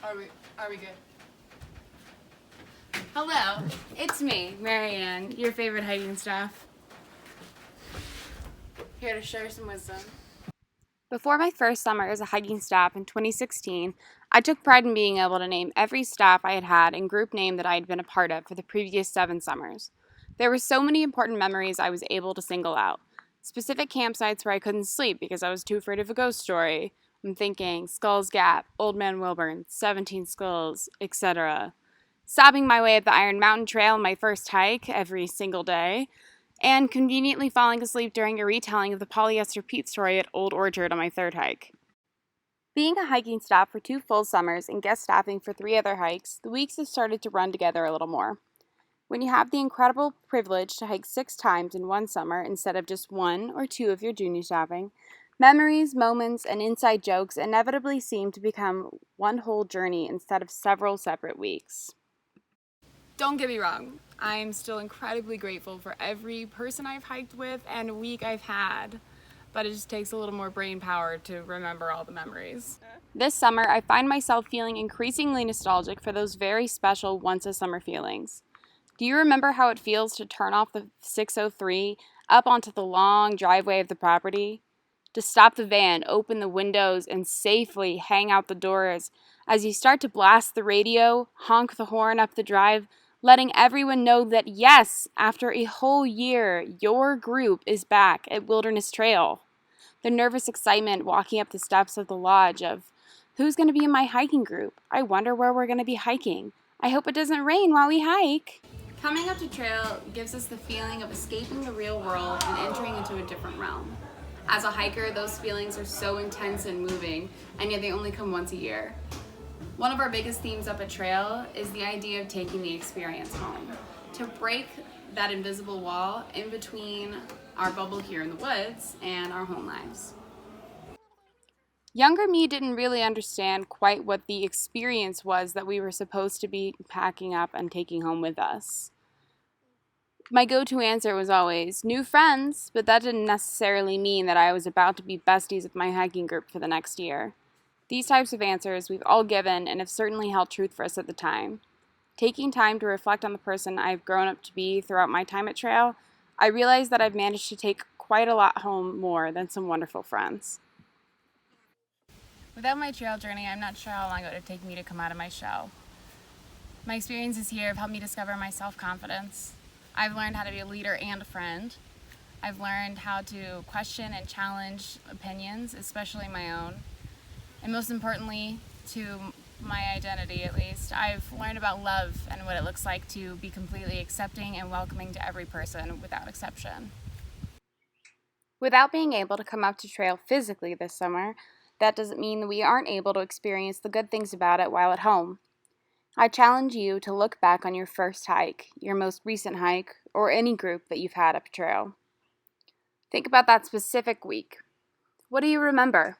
Are we are we good? Hello, it's me, Marianne, your favorite hiking staff. Here to share some wisdom. Before my first summer as a hiking staff in 2016, I took pride in being able to name every staff I had had and group name that I had been a part of for the previous 7 summers. There were so many important memories I was able to single out. Specific campsites where I couldn't sleep because I was too afraid of a ghost story. I'm thinking Skulls Gap, Old Man Wilburn, 17 Skulls, etc. Sobbing my way up the Iron Mountain Trail on my first hike every single day, and conveniently falling asleep during a retelling of the Polyester Pete story at Old Orchard on my third hike. Being a hiking staff for 2 full summers and guest staffing for 3 other hikes, the weeks have started to run together a little more. When you have the incredible privilege to hike 6 times in one summer instead of just 1 or 2 of your junior staffing, memories, moments, and inside jokes inevitably seem to become one whole journey instead of several separate weeks. Don't get me wrong, I'm still incredibly grateful for every person I've hiked with and week I've had, but it just takes a little more brain power to remember all the memories. This summer, I find myself feeling increasingly nostalgic for those very special once-a-summer feelings. Do you remember how it feels to turn off the 603 up onto the long driveway of the property? To stop the van, open the windows, and safely hang out the doors as you start to blast the radio, honk the horn up the drive, letting everyone know that yes, after a whole year, your group is back at Wilderness Trail. The nervous excitement walking up the steps of the lodge of, who's going to be in my hiking group? I wonder where we're going to be hiking. I hope it doesn't rain while we hike. Coming up to trail gives us the feeling of escaping the real world and entering into a different realm. As a hiker, those feelings are so intense and moving, and yet they only come once a year. One of our biggest themes up at trail is the idea of taking the experience home. To break that invisible wall in between our bubble here in the woods and our home lives. Younger me didn't really understand quite what the experience was that we were supposed to be packing up and taking home with us. My go-to answer was always, new friends, but that didn't necessarily mean that I was about to be besties with my hiking group for the next year. These types of answers we've all given and have certainly held truth for us at the time. Taking time to reflect on the person I've grown up to be throughout my time at trail, I realized that I've managed to take quite a lot home more than some wonderful friends. Without my trail journey, I'm not sure how long it would take me to come out of my shell. My experiences here have helped me discover my self-confidence. I've learned how to be a leader and a friend. I've learned how to question and challenge opinions, especially my own. And most importantly, to my identity at least, I've learned about love and what it looks like to be completely accepting and welcoming to every person without exception. Without being able to come up to trail physically this summer, that doesn't mean that we aren't able to experience the good things about it while at home. I challenge you to look back on your first hike, your most recent hike, or any group that you've had up trail. Think about that specific week. What do you remember?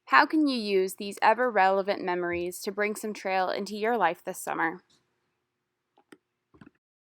How can you use these ever-relevant memories to bring some trail into your life this summer?